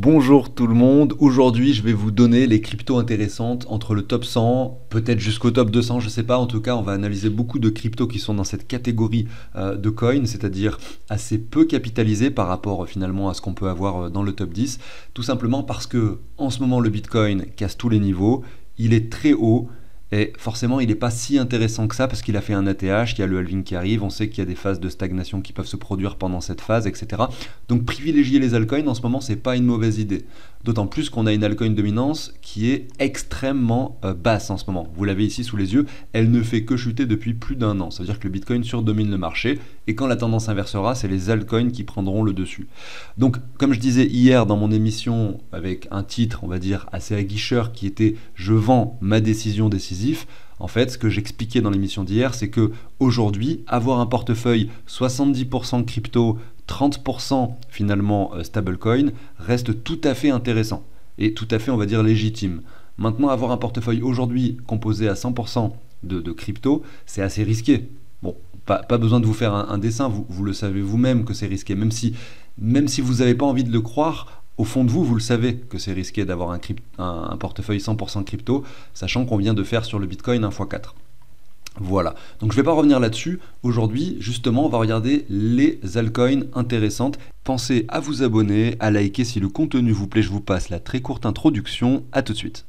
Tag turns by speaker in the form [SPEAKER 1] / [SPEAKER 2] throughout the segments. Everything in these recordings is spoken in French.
[SPEAKER 1] Bonjour tout le monde, aujourd'hui je vais vous donner les cryptos intéressantes entre le top 100, peut-être jusqu'au top 200, je sais pas, en tout cas on va analyser beaucoup de cryptos qui sont dans cette catégorie de coins, c'est-à-dire assez peu capitalisés par rapport finalement à ce qu'on peut avoir dans le top 10, tout simplement parce que en ce moment le Bitcoin casse tous les niveaux, il est très haut. Et forcément, il n'est pas si intéressant que ça parce qu'il a fait un ATH, qu'il y a le halving qui arrive, on sait qu'il y a des phases de stagnation qui peuvent se produire pendant cette phase, etc. Donc privilégier les altcoins en ce moment, c'est pas une mauvaise idée. D'autant plus qu'on a une altcoin dominance qui est extrêmement basse en ce moment. Vous l'avez ici sous les yeux, elle ne fait que chuter depuis plus d'un an. Ça veut dire que le Bitcoin surdomine le marché et quand la tendance inversera, c'est les altcoins qui prendront le dessus. Donc, comme je disais hier dans mon émission avec un titre, on va dire, assez aguicheur qui était « Je vends ma décision décisive », en fait, ce que j'expliquais dans l'émission d'hier, c'est que aujourd'hui, avoir un portefeuille 70% crypto, 30% finalement stablecoin reste tout à fait intéressant et tout à fait, on va dire, légitime. Maintenant, avoir un portefeuille aujourd'hui composé à 100% de crypto, c'est assez risqué. Bon, pas besoin de vous faire un dessin, vous le savez vous-même que c'est risqué, même si vous n'avez pas envie de le croire. Au fond de vous, vous le savez que c'est risqué d'avoir un portefeuille 100% crypto, sachant qu'on vient de faire sur le Bitcoin 1x4. Voilà, donc je ne vais pas revenir là-dessus. Aujourd'hui, justement, on va regarder les altcoins intéressantes. Pensez à vous abonner, à liker si le contenu vous plaît. Je vous passe la très courte introduction. À tout de suite.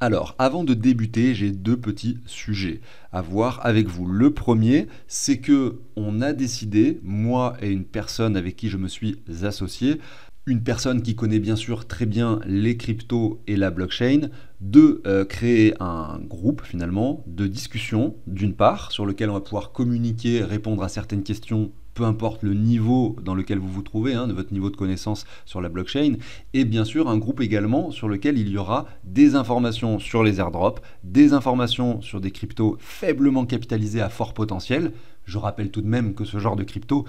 [SPEAKER 1] Alors, avant de débuter, j'ai deux petits sujets à voir avec vous. Le premier, c'est que on a décidé, moi et une personne avec qui je me suis associé, une personne qui connaît bien sûr très bien les cryptos et la blockchain, de créer un groupe finalement de discussion, d'une part, sur lequel on va pouvoir communiquer, répondre à certaines questions, peu importe le niveau dans lequel vous vous trouvez, de votre niveau de connaissance sur la blockchain, et bien sûr un groupe également sur lequel il y aura des informations sur les airdrops, des informations sur des cryptos faiblement capitalisés à fort potentiel. Je rappelle tout de même que ce genre de crypto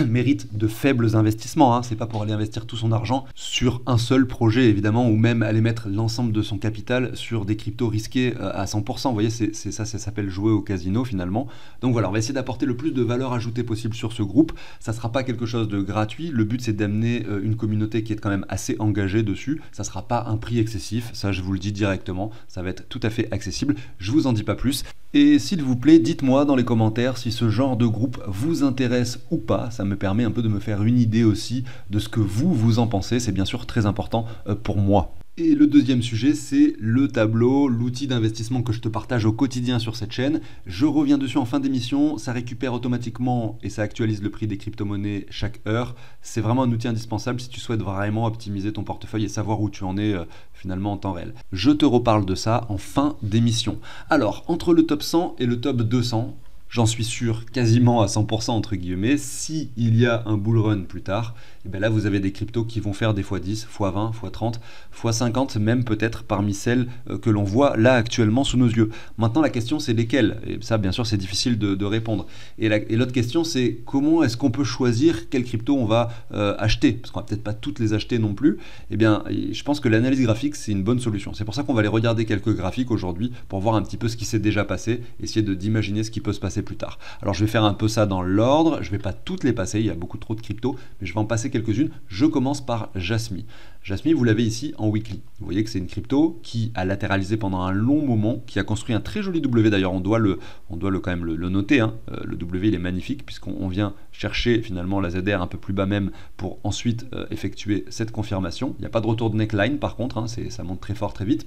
[SPEAKER 1] mérite de faibles investissements. C'est pas pour aller investir tout son argent sur un seul projet, évidemment, ou même aller mettre l'ensemble de son capital sur des cryptos risqués à 100%. Vous voyez, ça s'appelle jouer au casino finalement. Donc voilà, on va essayer d'apporter le plus de valeur ajoutée possible sur ce groupe. Ça sera pas quelque chose de gratuit. Le but, c'est d'amener une communauté qui est quand même assez engagée dessus. Ça sera pas un prix excessif. Ça, je vous le dis directement. Ça va être tout à fait accessible. Je vous en dis pas plus. Et s'il vous plaît, dites-moi dans les commentaires si ce genre de groupe vous intéresse ou pas. Ça me permet un peu de me faire une idée aussi de ce que vous en pensez. C'est bien sûr très important pour moi. Et le deuxième sujet, c'est le tableau, l'outil d'investissement que je te partage au quotidien sur cette chaîne. Je reviens dessus en fin d'émission, ça récupère automatiquement et ça actualise le prix des crypto-monnaies chaque heure. C'est vraiment un outil indispensable si tu souhaites vraiment optimiser ton portefeuille et savoir où tu en es finalement en temps réel. Je te reparle de ça en fin d'émission. Alors, entre le top 100 et le top 200, j'en suis sûr quasiment à 100% entre guillemets, si il y a un bull run plus tard, et bien là vous avez des cryptos qui vont faire des x10, x20, x30, x50, même peut-être parmi celles que l'on voit là actuellement sous nos yeux. Maintenant la question c'est lesquelles, et ça bien sûr c'est difficile de répondre. Et l'autre question c'est comment est-ce qu'on peut choisir quelle crypto on va acheter, parce qu'on va peut-être pas toutes les acheter non plus. Et bien je pense que l'analyse graphique c'est une bonne solution. C'est pour ça qu'on va aller regarder quelques graphiques aujourd'hui pour voir un petit peu ce qui s'est déjà passé, essayer d'imaginer ce qui peut se passer plus tard. Alors je vais faire un peu ça dans l'ordre, je ne vais pas toutes les passer, il y a beaucoup trop de cryptos, mais je vais en passer quelques-unes. Je commence par Jasmy. Jasmy, vous l'avez ici en weekly. Vous voyez que c'est une crypto qui a latéralisé pendant un long moment, qui a construit un très joli W, d'ailleurs on doit quand même le noter, le W il est magnifique puisqu'on vient chercher finalement la ZR un peu plus bas même pour ensuite effectuer cette confirmation. Il n'y a pas de retour de neckline par contre, ça monte très fort très vite.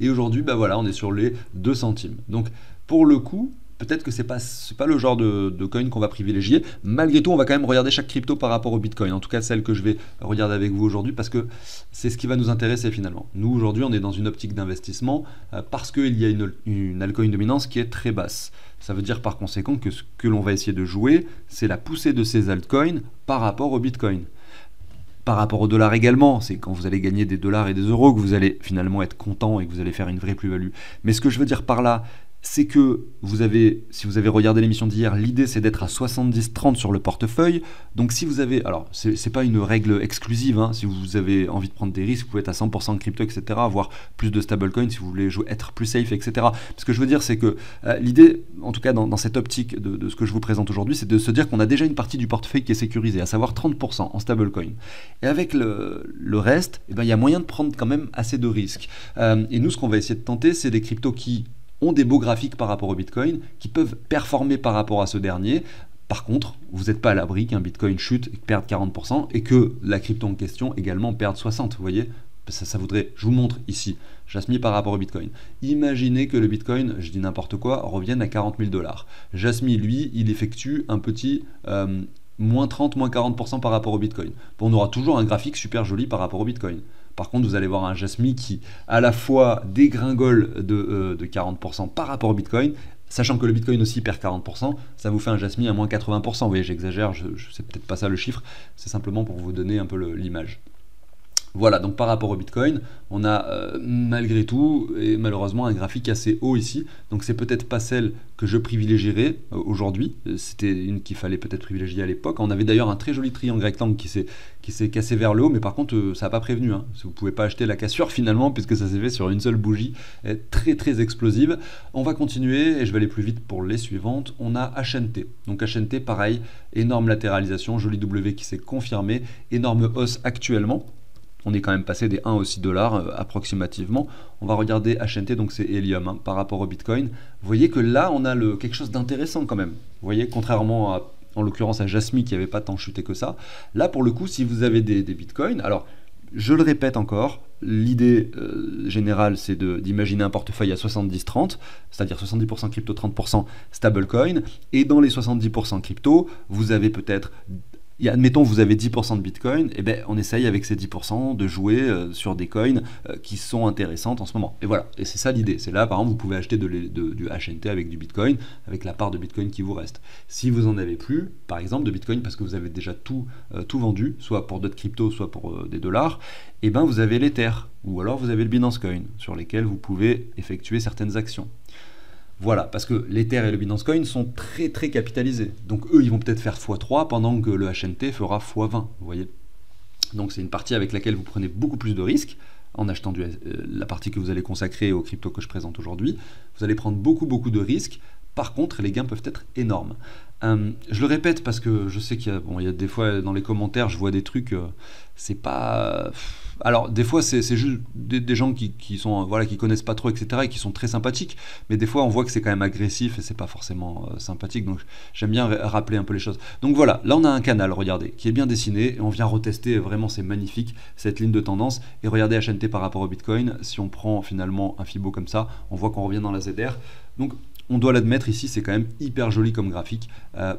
[SPEAKER 1] Et aujourd'hui, voilà, on est sur les 2 centimes. Donc pour le coup, peut-être que c'est pas le genre de coin qu'on va privilégier. Malgré tout, on va quand même regarder chaque crypto par rapport au Bitcoin. En tout cas, celle que je vais regarder avec vous aujourd'hui parce que c'est ce qui va nous intéresser finalement. Nous, aujourd'hui, on est dans une optique d'investissement parce qu'il y a une altcoin dominance qui est très basse. Ça veut dire par conséquent que ce que l'on va essayer de jouer, c'est la poussée de ces altcoins par rapport au Bitcoin. Par rapport au dollar également, c'est quand vous allez gagner des dollars et des euros que vous allez finalement être content et que vous allez faire une vraie plus-value. Mais ce que je veux dire par là, c'est que si vous avez regardé l'émission d'hier, l'idée c'est d'être à 70-30 sur le portefeuille. Donc si vous avez, alors c'est pas une règle exclusive, hein, si vous avez envie de prendre des risques, vous pouvez être à 100% de crypto, etc., avoir plus de stablecoin si vous voulez être plus safe, etc. Ce que je veux dire, c'est que l'idée, en tout cas dans cette optique de ce que je vous présente aujourd'hui, c'est de se dire qu'on a déjà une partie du portefeuille qui est sécurisée, à savoir 30% en stablecoin. Et avec le reste, eh ben, il y a moyen de prendre quand même assez de risques. Et nous, ce qu'on va essayer de tenter, c'est des cryptos qui ont des beaux graphiques par rapport au Bitcoin, qui peuvent performer par rapport à ce dernier. Par contre, vous n'êtes pas à l'abri qu'un Bitcoin chute et perde 40% et que la crypto en question également perde 60%. Vous voyez, ça voudrait, je vous montre ici, Jasmy par rapport au Bitcoin. Imaginez que le Bitcoin, je dis n'importe quoi, revienne à 40 000 $. Jasmy, lui, il effectue un petit moins 30, moins 40% par rapport au Bitcoin. Bon, on aura toujours un graphique super joli par rapport au Bitcoin. Par contre, vous allez voir un Jasmy qui, à la fois, dégringole de 40% par rapport au Bitcoin, sachant que le Bitcoin aussi perd 40%, ça vous fait un Jasmy à moins 80%. Vous voyez, j'exagère, je sais peut-être pas ça le chiffre, c'est simplement pour vous donner un peu l'image. Voilà, donc par rapport au Bitcoin, on a malgré tout, et malheureusement, un graphique assez haut ici. Donc c'est peut-être pas celle que je privilégierais aujourd'hui. C'était une qu'il fallait peut-être privilégier à l'époque. On avait d'ailleurs un très joli triangle rectangle qui s'est cassé vers le haut, mais par contre, ça n'a pas prévenu. Hein. Vous ne pouvez pas acheter la cassure finalement, puisque ça s'est fait sur une seule bougie, très très explosive. On va continuer, et je vais aller plus vite pour les suivantes. On a HNT. Donc HNT, pareil, énorme latéralisation, joli W qui s'est confirmé, énorme hausse actuellement. On est quand même passé des 1 aux 6 dollars approximativement. On va regarder HNT, donc c'est Helium hein, par rapport au Bitcoin. Vous voyez que là, on a quelque chose d'intéressant quand même. Vous voyez, contrairement en l'occurrence à Jasmy qui n'avait pas tant chuté que ça. Là, pour le coup, si vous avez des Bitcoins, alors je le répète encore, l'idée générale, c'est d'imaginer un portefeuille à 70-30, c'est-à-dire 70% crypto, 30% stablecoin. Et dans les 70% crypto, vous avez peut-être... admettons vous avez 10% de Bitcoin, et ben on essaye avec ces 10% de jouer sur des coins qui sont intéressantes en ce moment. Et voilà, et c'est ça l'idée. C'est là, par exemple, vous pouvez acheter du HNT avec du Bitcoin, avec la part de Bitcoin qui vous reste. Si vous en avez plus, par exemple, de Bitcoin, parce que vous avez déjà tout vendu, soit pour d'autres cryptos, soit pour des dollars, et ben vous avez l'Ether, ou alors vous avez le Binance Coin, sur lesquels vous pouvez effectuer certaines actions. Voilà, parce que l'Ether et le Binance Coin sont très très capitalisés. Donc eux, ils vont peut-être faire x3 pendant que le HNT fera x20, vous voyez. Donc c'est une partie avec laquelle vous prenez beaucoup plus de risques en achetant la partie que vous allez consacrer aux cryptos que je présente aujourd'hui. Vous allez prendre beaucoup de risques. Par contre, les gains peuvent être énormes. Je le répète parce que je sais qu'il y a des fois dans les commentaires, je vois des trucs, c'est pas... Alors, des fois, c'est juste des gens qui connaissent pas trop, etc., et qui sont très sympathiques, mais des fois, on voit que c'est quand même agressif et c'est pas forcément sympathique, donc j'aime bien rappeler un peu les choses. Donc voilà, là, on a un canal, regardez, qui est bien dessiné, et on vient retester, vraiment, c'est magnifique, cette ligne de tendance, et regardez HNT par rapport au Bitcoin, si on prend finalement un Fibo comme ça, on voit qu'on revient dans la ZR, donc on doit l'admettre ici, c'est quand même hyper joli comme graphique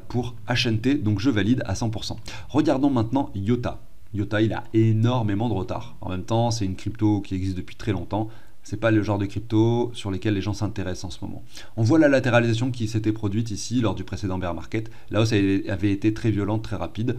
[SPEAKER 1] pour HNT, donc je valide à 100%. Regardons maintenant IOTA. IOTA, il a énormément de retard. En même temps, c'est une crypto qui existe depuis très longtemps. C'est pas le genre de crypto sur lesquels les gens s'intéressent en ce moment. On voit la latéralisation qui s'était produite ici lors du précédent bear market. La hausse avait été très violente, très rapide.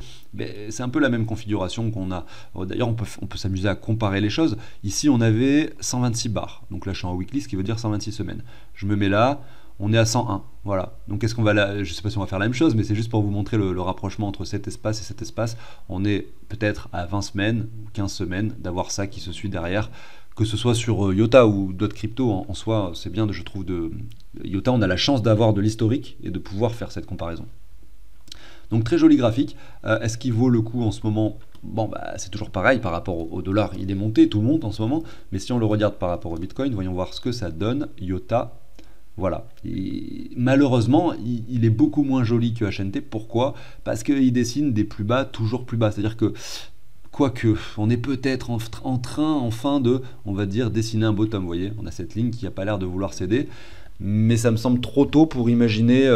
[SPEAKER 1] C'est un peu la même configuration qu'on a. D'ailleurs, on peut s'amuser à comparer les choses. Ici, on avait 126 bars. Donc là, je suis en weekly, ce qui veut dire 126 semaines. Je me mets là. On est à 101, voilà. Donc qu'est-ce qu'on va là? Je ne sais pas si on va faire la même chose, mais c'est juste pour vous montrer le rapprochement entre cet espace et cet espace. On est peut-être à 20 semaines, 15 semaines, d'avoir ça qui se suit derrière. Que ce soit sur IOTA ou d'autres cryptos, en soi, c'est bien, je trouve, IOTA, on a la chance d'avoir de l'historique et de pouvoir faire cette comparaison. Donc très joli graphique. Est-ce qu'il vaut le coup en ce moment? Bon, c'est toujours pareil par rapport au dollar. Il est monté, tout monte en ce moment. Mais si on le regarde par rapport au Bitcoin, voyons voir ce que ça donne. IOTA. Voilà. Et malheureusement, il est beaucoup moins joli que HNT. Pourquoi? Parce qu'il dessine des plus bas, toujours plus bas. C'est-à-dire que, quoique, on est peut-être en train, enfin, on va dire, dessiner un bottom. Vous voyez, on a cette ligne qui n'a pas l'air de vouloir céder. Mais ça me semble trop tôt pour imaginer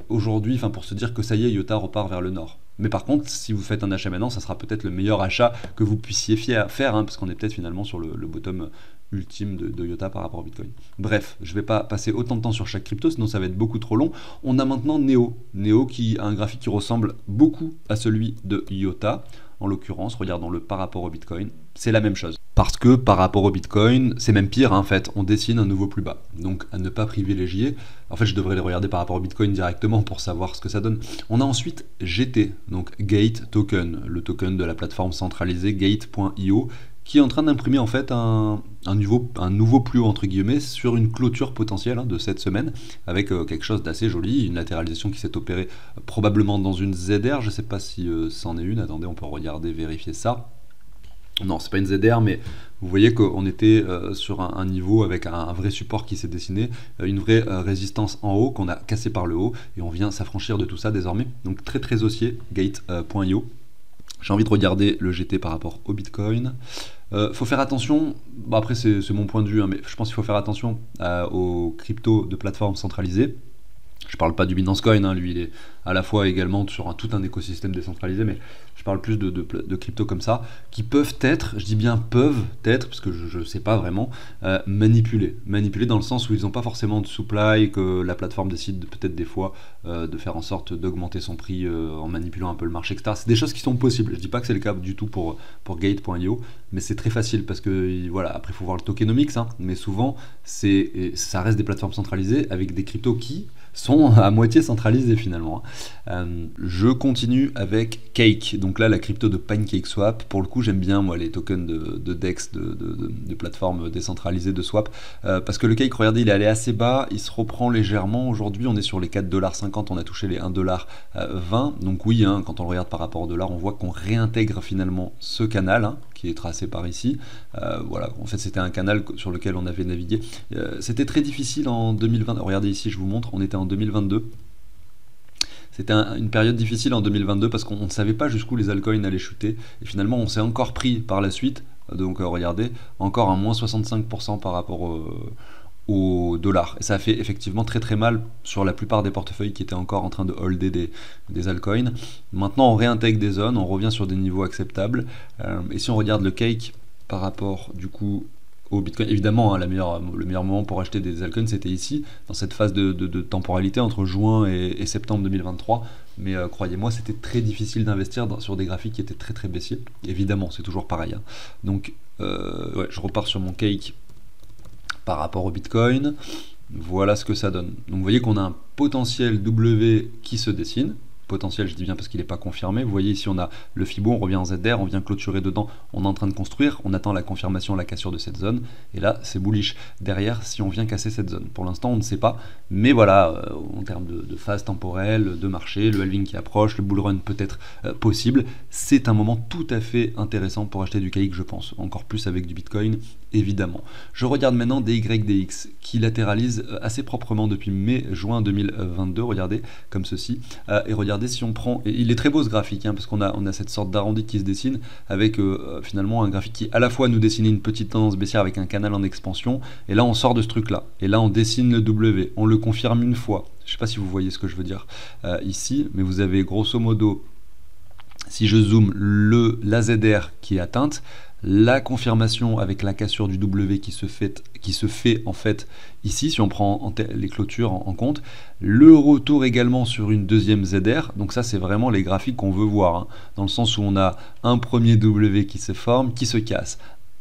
[SPEAKER 1] aujourd'hui, pour se dire que ça y est, IOTA repart vers le nord. Mais par contre, si vous faites un achat maintenant, ça sera peut-être le meilleur achat que vous puissiez faire, parce qu'on est peut-être finalement sur le bottom ultime de IOTA par rapport au Bitcoin. Bref, je ne vais pas passer autant de temps sur chaque crypto, sinon ça va être beaucoup trop long. On a maintenant Neo qui a un graphique qui ressemble beaucoup à celui de IOTA. en l'occurrence, regardons-le par rapport au Bitcoin, c'est la même chose. Parce que par rapport au Bitcoin, c'est même pire, hein, en fait, on dessine un nouveau plus bas. Donc à ne pas privilégier. En fait, je devrais les regarder par rapport au Bitcoin directement pour savoir ce que ça donne. On a ensuite GT, donc Gate Token, le token de la plateforme centralisée Gate.io, qui est en train d'imprimer en fait un nouveau plus haut entre guillemets sur une clôture potentielle, hein, de cette semaine, avec quelque chose d'assez joli, une latéralisation qui s'est opérée probablement dans une ZR, je ne sais pas si c'en est une, attendez, on peut regarder, vérifier ça. Non, c'est pas une ZR, mais vous voyez qu'on était sur un niveau avec un vrai support qui s'est dessiné, une vraie résistance en haut qu'on a cassé par le haut, et on vient s'affranchir de tout ça désormais. Donc très très haussier, Gate.io. J'ai envie de regarder le GT par rapport au Bitcoin. Faut faire attention, bon, après c'est mon point de vue, hein, mais je pense qu'il faut faire attention aux cryptos de plateformes centralisées. Je parle pas du Binance Coin, hein, lui il est à la fois également sur tout un écosystème décentralisé, mais je parle plus de cryptos comme ça, qui peuvent être, je dis bien peuvent être, parce que je ne sais pas vraiment, manipulés dans le sens où ils n'ont pas forcément de supply, que la plateforme décide peut-être des fois de faire en sorte d'augmenter son prix en manipulant un peu le marché, etc. C'est des choses qui sont possibles, je dis pas que c'est le cas du tout pour Gate.io, mais c'est très facile, parce que voilà, après il faut voir le tokenomics, hein, mais souvent ça reste des plateformes centralisées avec des cryptos qui sont à moitié centralisés finalement. Je continue avec Cake, donc là la crypto de PancakeSwap. Pour le coup j'aime bien moi les tokens de DEX, de plateformes décentralisées de swap, parce que le Cake, regardez, il est allé assez bas, il se reprend légèrement aujourd'hui, on est sur les 4,50$, on a touché les 1,20$, donc oui, hein, quand on le regarde par rapport au dollar, on voit qu'on réintègre finalement ce canal, hein, qui est tracé par ici. Voilà, en fait c'était un canal sur lequel on avait navigué. C'était très difficile en 2020, regardez ici je vous montre, on était en 2022. C'était une période difficile en 2022 parce qu'on ne savait pas jusqu'où les altcoins allaient chuter, et finalement on s'est encore pris par la suite, donc regardez, encore un moins 65% par rapport au dollar, et ça a fait effectivement très très mal sur la plupart des portefeuilles qui étaient encore en train de holder des altcoins. Maintenant on réintègre des zones, on revient sur des niveaux acceptables, et si on regarde le Cake par rapport du coup au Bitcoin, évidemment, hein, le meilleur moment pour acheter des altcoins c'était ici, dans cette phase de temporalité entre juin et septembre 2023, mais croyez-moi c'était très difficile d'investir sur des graphiques qui étaient très très baissiers, évidemment c'est toujours pareil, hein. Donc ouais, je repars sur mon Cake par rapport au Bitcoin, voilà ce que ça donne. Donc vous voyez qu'on a un potentiel W qui se dessine, potentiel je dis bien parce qu'il n'est pas confirmé, vous voyez ici on a le Fibo, on revient en ZR, on vient clôturer dedans, on est en train de construire, on attend la confirmation, la cassure de cette zone, et là c'est bullish. Derrière, si on vient casser cette zone, pour l'instant on ne sait pas, mais voilà, en termes de phase temporelle, de marché, le halving qui approche, le bull run peut-être possible, c'est un moment tout à fait intéressant pour acheter du Cake je pense, encore plus avec du Bitcoin évidemment. Je regarde maintenant DYDX qui latéralise assez proprement depuis mai-juin 2022, regardez, comme ceci, et regardez si on prend, et il est très beau ce graphique, hein, parce qu'on a cette sorte d'arrondi qui se dessine, avec finalement un graphique qui à la fois nous dessinait une petite tendance baissière avec un canal en expansion, et là on sort de ce truc là, et là on dessine le W, on le confirme une fois, je sais pas si vous voyez ce que je veux dire ici, mais vous avez grosso modo, si je zoome, la ZR qui est atteinte, la confirmation avec la cassure du W qui se fait en fait ici, si on prend les clôtures en compte, le retour également sur une deuxième ZR, donc ça c'est vraiment les graphiques qu'on veut voir, hein, dans le sens où on a un premier W qui se forme, qui se casse,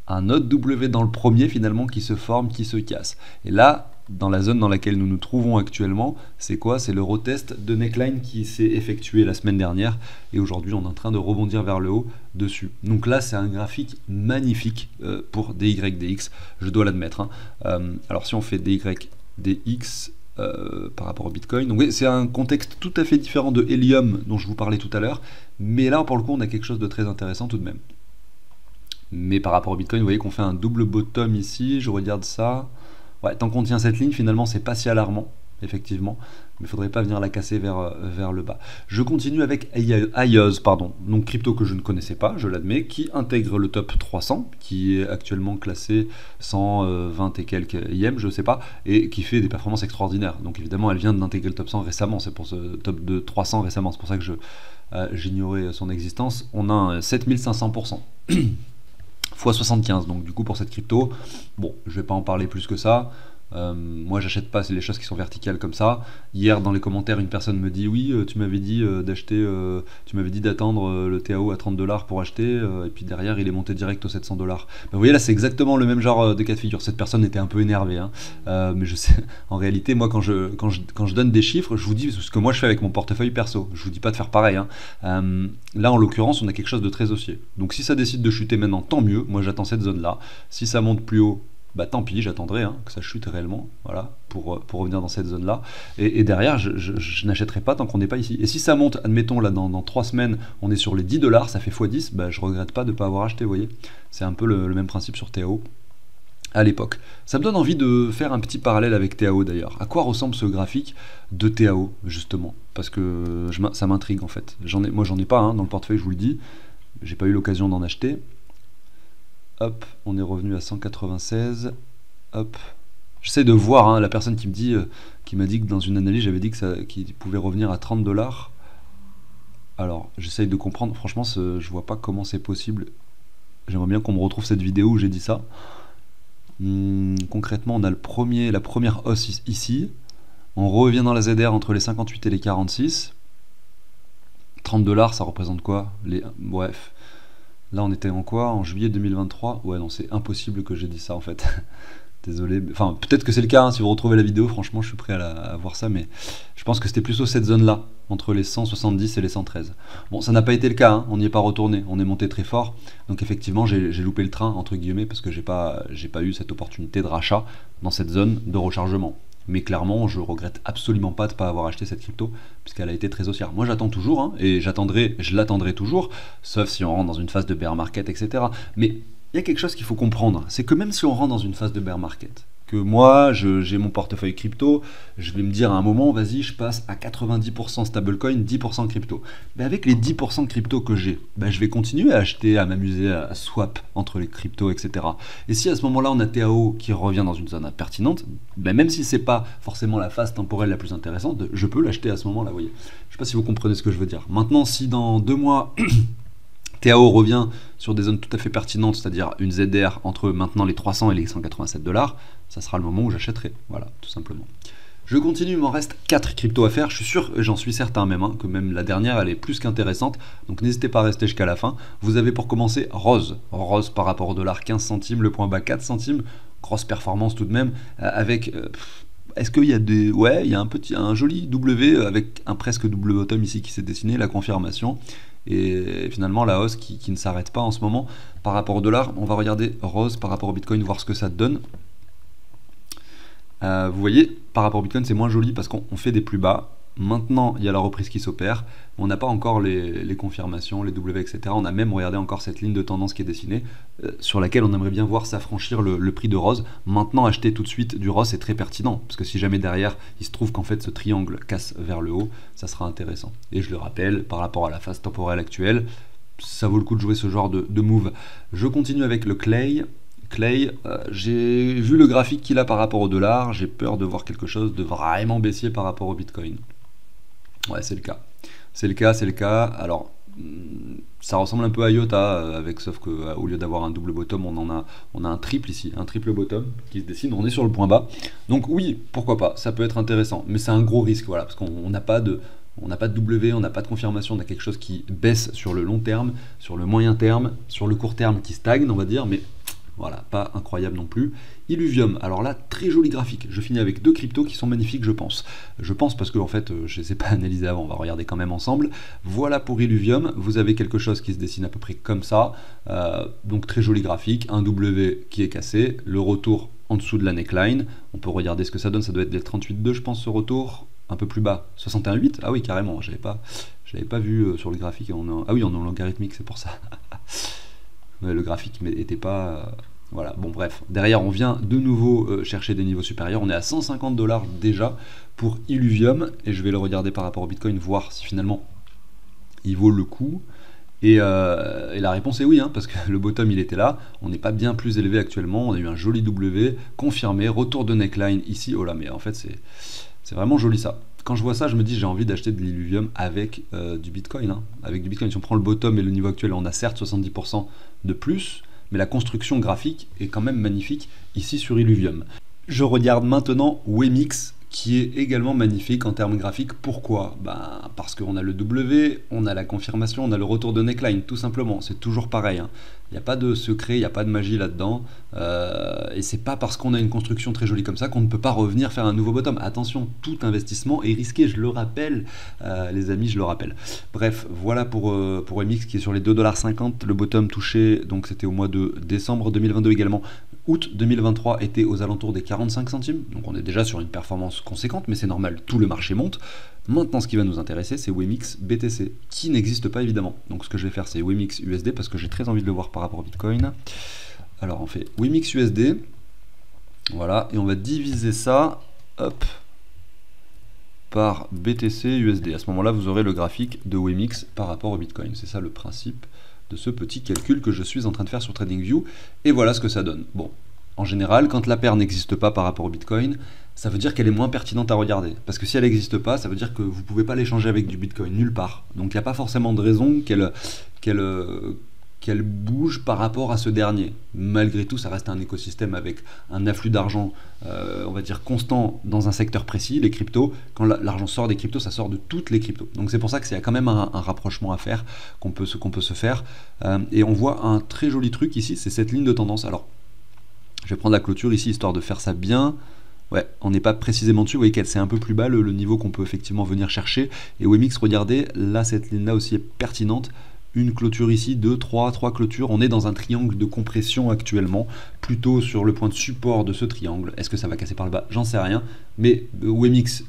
[SPEAKER 1] un autre W dans le premier finalement qui se forme, qui se casse, et là, dans la zone dans laquelle nous nous trouvons actuellement, c'est quoi? C'est le retest de neckline qui s'est effectué la semaine dernière, et aujourd'hui on est en train de rebondir vers le haut dessus. Donc là c'est un graphique magnifique pour DYDX, je dois l'admettre, hein. Alors si on fait DYDX par rapport au Bitcoin, donc oui, c'est un contexte tout à fait différent de Helium dont je vous parlais tout à l'heure, mais là pour le coup on a quelque chose de très intéressant tout de même. Mais par rapport au Bitcoin, vous voyez qu'on fait un double bottom ici, je regarde ça. Ouais, tant qu'on tient cette ligne, finalement, c'est pas si alarmant, effectivement, mais il faudrait pas venir la casser vers le bas. Je continue avec IOS, donc crypto que je ne connaissais pas, je l'admets, qui intègre le top 300, qui est actuellement classé 120 et quelques IM, je sais pas, et qui fait des performances extraordinaires. Donc évidemment, elle vient d'intégrer le top 100 récemment, c'est pour ce top de 300 récemment, c'est pour ça que j'ignorais son existence. On a un 7500%. x 75, donc du coup pour cette crypto, bon, je vais pas en parler plus que ça, Moi, j'achète pas les choses qui sont verticales comme ça. Hier, dans les commentaires, une personne me dit oui, tu m'avais dit d'acheter, tu m'avais dit d'attendre le TAO à 30 $ pour acheter, et puis derrière, il est monté direct aux 700 $. Vous voyez, là, c'est exactement le même genre de cas de figure. Cette personne était un peu énervée, hein. Mais je sais, en réalité, moi, quand je donne des chiffres, je vous dis ce que moi je fais avec mon portefeuille perso. Je vous dis pas de faire pareil, hein. Là, en l'occurrence, on a quelque chose de très haussier. Donc, si ça décide de chuter maintenant, tant mieux. Moi, j'attends cette zone-là. Si ça monte plus haut, bah tant pis, j'attendrai hein, que ça chute réellement, voilà, pour revenir dans cette zone-là. Et derrière, je n'achèterai pas tant qu'on n'est pas ici. Et si ça monte, admettons, là, dans 3 semaines, on est sur les 10 $, ça fait x10, bah je regrette pas de ne pas avoir acheté, vous voyez. C'est un peu le même principe sur TAO à l'époque. Ça me donne envie de faire un petit parallèle avec TAO d'ailleurs. À quoi ressemble ce graphique de TAO, justement? Parce que ça m'intrigue en fait. Moi, j'en ai pas hein, dans le portefeuille, je vous le dis. J'ai pas eu l'occasion d'en acheter. Hop, on est revenu à 196. Hop. J'essaie de voir hein, la personne qui me dit, qui m'a dit que dans une analyse, j'avais dit que qu'il pouvait revenir à 30 $. Alors, j'essaye de comprendre. Franchement, je vois pas comment c'est possible. J'aimerais bien qu'on me retrouve cette vidéo où j'ai dit ça. Concrètement, on a la première hausse ici. On revient dans la ZR entre les 58 et les 46. 30 $, ça représente quoi? Bref. Là, on était en quoi? En juillet 2023? Ouais, non, c'est impossible que j'ai dit ça, en fait. Désolé. Enfin, peut-être que c'est le cas, hein, si vous retrouvez la vidéo, franchement, je suis prêt à voir ça, mais je pense que c'était plutôt cette zone-là, entre les 170 et les 113. Bon, ça n'a pas été le cas, hein, on n'y est pas retourné, on est monté très fort, donc effectivement, j'ai loupé le train, entre guillemets, parce que j'ai pas eu cette opportunité de rachat dans cette zone de rechargement. Mais clairement, je regrette absolument pas de ne pas avoir acheté cette crypto, puisqu'elle a été très haussière. Moi, j'attends toujours, hein, et je l'attendrai toujours, sauf si on rentre dans une phase de bear market, etc. Mais il y a quelque chose qu'il faut comprendre, c'est que même si on rentre dans une phase de bear market, que moi, j'ai mon portefeuille crypto, je vais me dire à un moment, vas-y, je passe à 90% stablecoin, 10% crypto. Mais avec les 10% crypto que j'ai, je vais continuer à acheter, à m'amuser, à swap entre les cryptos, etc. Et si à ce moment-là, on a TAO qui revient dans une zone pertinente, même si c'est pas forcément la phase temporelle la plus intéressante, je peux l'acheter à ce moment-là, vous voyez. Je sais pas si vous comprenez ce que je veux dire. Maintenant, si dans 2 mois... TAO revient sur des zones tout à fait pertinentes, c'est-à-dire une ZR entre maintenant les 300 et les 187 $, ça sera le moment où j'achèterai. Voilà, tout simplement. Je continue, il m'en reste 4 cryptos à faire. Je suis sûr, j'en suis certain même, hein, que même la dernière, elle est plus qu'intéressante. Donc n'hésitez pas à rester jusqu'à la fin. Vous avez pour commencer Rose. Rose par rapport au dollar, 15 centimes, le point bas 4 centimes. Grosse performance tout de même, avec... Est-ce qu'il y a des... Ouais, il y a un joli W avec un presque double bottom ici qui s'est dessiné, la confirmation. Et finalement la hausse qui ne s'arrête pas en ce moment par rapport au dollar. On va regarder Rose par rapport au Bitcoin, voir ce que ça donne. Vous voyez, par rapport au Bitcoin, c'est moins joli parce qu'on fait des plus bas. Maintenant, il y a la reprise qui s'opère. On n'a pas encore les confirmations, les W, etc. On a même regardé encore cette ligne de tendance qui est dessinée, sur laquelle on aimerait bien voir s'affranchir le prix de Rose. Maintenant, acheter tout de suite du Rose, c'est très pertinent, parce que si jamais derrière, il se trouve qu'en fait ce triangle casse vers le haut, ça sera intéressant. Et je le rappelle, par rapport à la phase temporelle actuelle, ça vaut le coup de jouer ce genre de move. Je continue avec le Clay. Clay, j'ai vu le graphique qu'il a par rapport au dollar, j'ai peur de voir quelque chose de vraiment baissier par rapport au Bitcoin. Ouais, c'est le cas. C'est le cas, c'est le cas. Alors, ça ressemble un peu à IOTA, sauf qu'au lieu d'avoir un double bottom, on a un triple ici, un triple bottom qui se dessine, on est sur le point bas. Donc oui, pourquoi pas, ça peut être intéressant, mais c'est un gros risque, voilà, parce qu'on n'a pas de... On n'a pas de W, on n'a pas de confirmation, on a quelque chose qui baisse sur le long terme, sur le moyen terme, sur le court terme qui stagne, on va dire, mais voilà, pas incroyable non plus. Illuvium, alors là, très joli graphique. Je finis avec 2 cryptos qui sont magnifiques, je pense. Je pense parce que, en fait, je ne les ai pas analysés avant, on va regarder quand même ensemble. Voilà pour Illuvium, vous avez quelque chose qui se dessine à peu près comme ça. Donc très joli graphique, un W qui est cassé, le retour en dessous de la neckline. On peut regarder ce que ça donne, ça doit être des 38,2 je pense ce retour. Un peu plus bas, 61,8, ah oui carrément, je l'avais pas vu sur le graphique. Ah oui, on est en logarithmique, c'est pour ça. Ouais, le graphique n'était pas... Voilà, bon bref. Derrière, on vient de nouveau chercher des niveaux supérieurs. On est à 150 $ déjà pour Illuvium. Et je vais le regarder par rapport au Bitcoin, voir si finalement il vaut le coup. Et la réponse est oui, hein, parce que le bottom il était là. On n'est pas bien plus élevé actuellement. On a eu un joli W confirmé. Retour de neckline ici. Oh là, mais en fait, c'est vraiment joli ça. Quand je vois ça, je me dis j'ai envie d'acheter de l'Illuvium avec du Bitcoin. Hein. Avec du Bitcoin, si on prend le bottom et le niveau actuel, on a certes 70% de plus, mais la construction graphique est quand même magnifique ici sur Illuvium. Je regarde maintenant Wemix, qui est également magnifique en termes graphiques. Pourquoi? Parce qu'on a le W, on a la confirmation, on a le retour de neckline, tout simplement. C'est toujours pareil, hein. Il n'y a pas de secret, il n'y a pas de magie là-dedans. Et c'est pas parce qu'on a une construction très jolie comme ça qu'on ne peut pas revenir faire un nouveau bottom. Attention, tout investissement est risqué, je le rappelle, les amis, je le rappelle. Bref, voilà pour MX qui est sur les 2,50 $. Le bottom touché, donc c'était au mois de décembre 2022 également. Août 2023 était aux alentours des 45 centimes. Donc on est déjà sur une performance conséquente, mais c'est normal, tout le marché monte. Maintenant, ce qui va nous intéresser, c'est Wemix BTC, qui n'existe pas évidemment. Donc ce que je vais faire, c'est Wemix USD, parce que j'ai très envie de le voir par rapport au Bitcoin. Alors on fait Wemix USD, voilà, et on va diviser ça, hop, par BTC USD. À ce moment-là, vous aurez le graphique de Wemix par rapport au Bitcoin. C'est ça le principe de ce petit calcul que je suis en train de faire sur TradingView. Et voilà ce que ça donne. Bon, en général, quand la paire n'existe pas par rapport au Bitcoin, ça veut dire qu'elle est moins pertinente à regarder. Parce que si elle n'existe pas, ça veut dire que vous ne pouvez pas l'échanger avec du Bitcoin, nulle part. Donc il n'y a pas forcément de raison qu'elle bouge par rapport à ce dernier. Malgré tout, ça reste un écosystème avec un afflux d'argent, on va dire, constant dans un secteur précis, les cryptos. Quand l'argent sort des cryptos, ça sort de toutes les cryptos. Donc c'est pour ça qu'il y a quand même un rapprochement à faire, qu'on peut se faire. Et on voit un très joli truc ici, c'est cette ligne de tendance. Alors, je vais prendre la clôture ici, histoire de faire ça bien. Ouais, on n'est pas précisément dessus, vous voyez qu'elle c'est un peu plus bas le niveau qu'on peut effectivement venir chercher. Et Wemix, regardez, là cette ligne là aussi est pertinente. Une clôture ici, trois clôtures. On est dans un triangle de compression actuellement, plutôt sur le point de support de ce triangle. Est-ce que ça va casser par le bas? J'en sais rien. Mais Wemix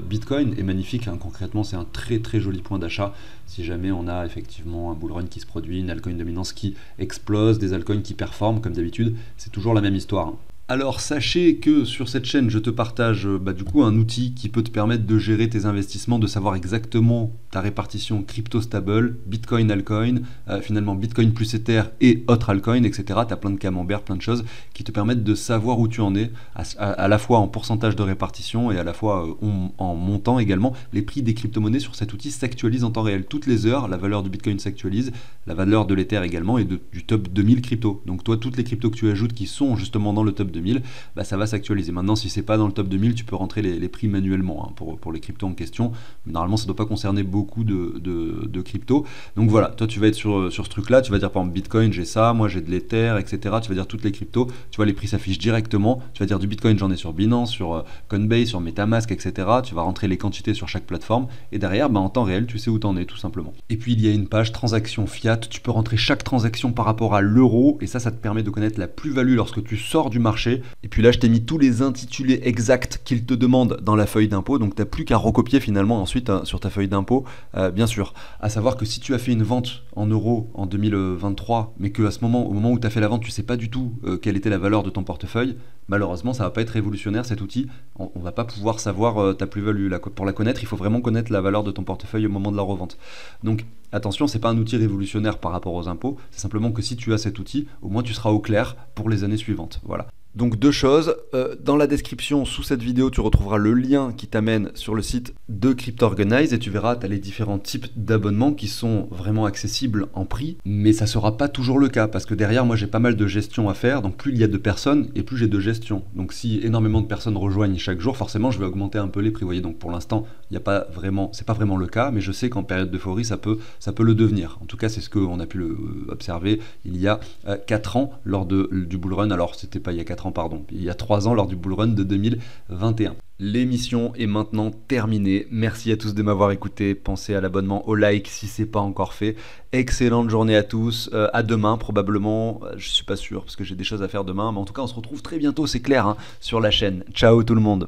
[SPEAKER 1] Bitcoin est magnifique, hein. Concrètement, c'est un très très joli point d'achat. Si jamais on a effectivement un bull run qui se produit, une altcoin dominance qui explose, des altcoins qui performent comme d'habitude, c'est toujours la même histoire, hein. Alors sachez que sur cette chaîne, je te partage du coup un outil qui peut te permettre de gérer tes investissements, de savoir exactement ta répartition crypto stable, Bitcoin, altcoin, finalement Bitcoin plus Ether et autres altcoins, etc. Tu as plein de camemberts, plein de choses qui te permettent de savoir où tu en es, à la fois en pourcentage de répartition et à la fois en montant également. Les prix des crypto-monnaies sur cet outil s'actualisent en temps réel. Toutes les heures, la valeur du Bitcoin s'actualise, la valeur de l'Ether également et du top 2000 crypto. Donc toi, toutes les cryptos que tu ajoutes qui sont justement dans le top 2000, ça va s'actualiser. Maintenant, si c'est pas dans le top 2000, tu peux rentrer les prix manuellement, hein, pour les cryptos en question. Normalement, ça ne doit pas concerner beaucoup de cryptos. Donc voilà, toi tu vas être sur ce truc-là, tu vas dire par exemple Bitcoin, j'ai ça, moi j'ai de l'Ether, etc. Tu vas dire toutes les cryptos, tu vois les prix s'affichent directement. Tu vas dire du Bitcoin, j'en ai sur Binance, sur Coinbase, sur MetaMask, etc. Tu vas rentrer les quantités sur chaque plateforme et derrière, en temps réel, tu sais où t'en es tout simplement. Et puis il y a une page transaction fiat, tu peux rentrer chaque transaction par rapport à l'euro et ça te permet de connaître la plus-value lorsque tu sors du marché. Et puis là, je t'ai mis tous les intitulés exacts qu'ils te demandent dans la feuille d'impôt. Donc, tu n'as plus qu'à recopier finalement ensuite sur ta feuille d'impôt, bien sûr. À savoir que si tu as fait une vente en euros en 2023, mais qu'à ce moment, au moment où tu as fait la vente, tu ne sais pas du tout quelle était la valeur de ton portefeuille, malheureusement, ça ne va pas être révolutionnaire cet outil. On ne va pas pouvoir savoir ta plus-value. Pour la connaître, il faut vraiment connaître la valeur de ton portefeuille au moment de la revente. Donc, attention, c'est pas un outil révolutionnaire par rapport aux impôts. C'est simplement que si tu as cet outil, au moins tu seras au clair pour les années suivantes. Voilà. Donc deux choses, dans la description sous cette vidéo tu retrouveras le lien qui t'amène sur le site de CryptoOrganize et tu verras, tu as les différents types d'abonnements qui sont vraiment accessibles en prix, mais ça sera pas toujours le cas parce que derrière moi j'ai pas mal de gestion à faire, donc plus il y a de personnes et plus j'ai de gestion. Donc si énormément de personnes rejoignent chaque jour, forcément je vais augmenter un peu les prix, vous voyez. Donc pour l'instant, il y a pas vraiment, c'est pas vraiment le cas, mais je sais qu'en période d'euphorie ça peut le devenir. En tout cas, c'est ce qu'on a pu observer il y a 4 ans lors du bull run. Alors c'était pas il y a 4 ans, pardon, il y a 3 ans lors du bull run de 2021. L'émission est maintenant terminée. Merci à tous de m'avoir écouté. Pensez à l'abonnement, au like si c'est pas encore fait. Excellente journée à tous. À demain probablement. Je suis pas sûr parce que j'ai des choses à faire demain, mais en tout cas on se retrouve très bientôt, c'est clair, hein, sur la chaîne. Ciao tout le monde.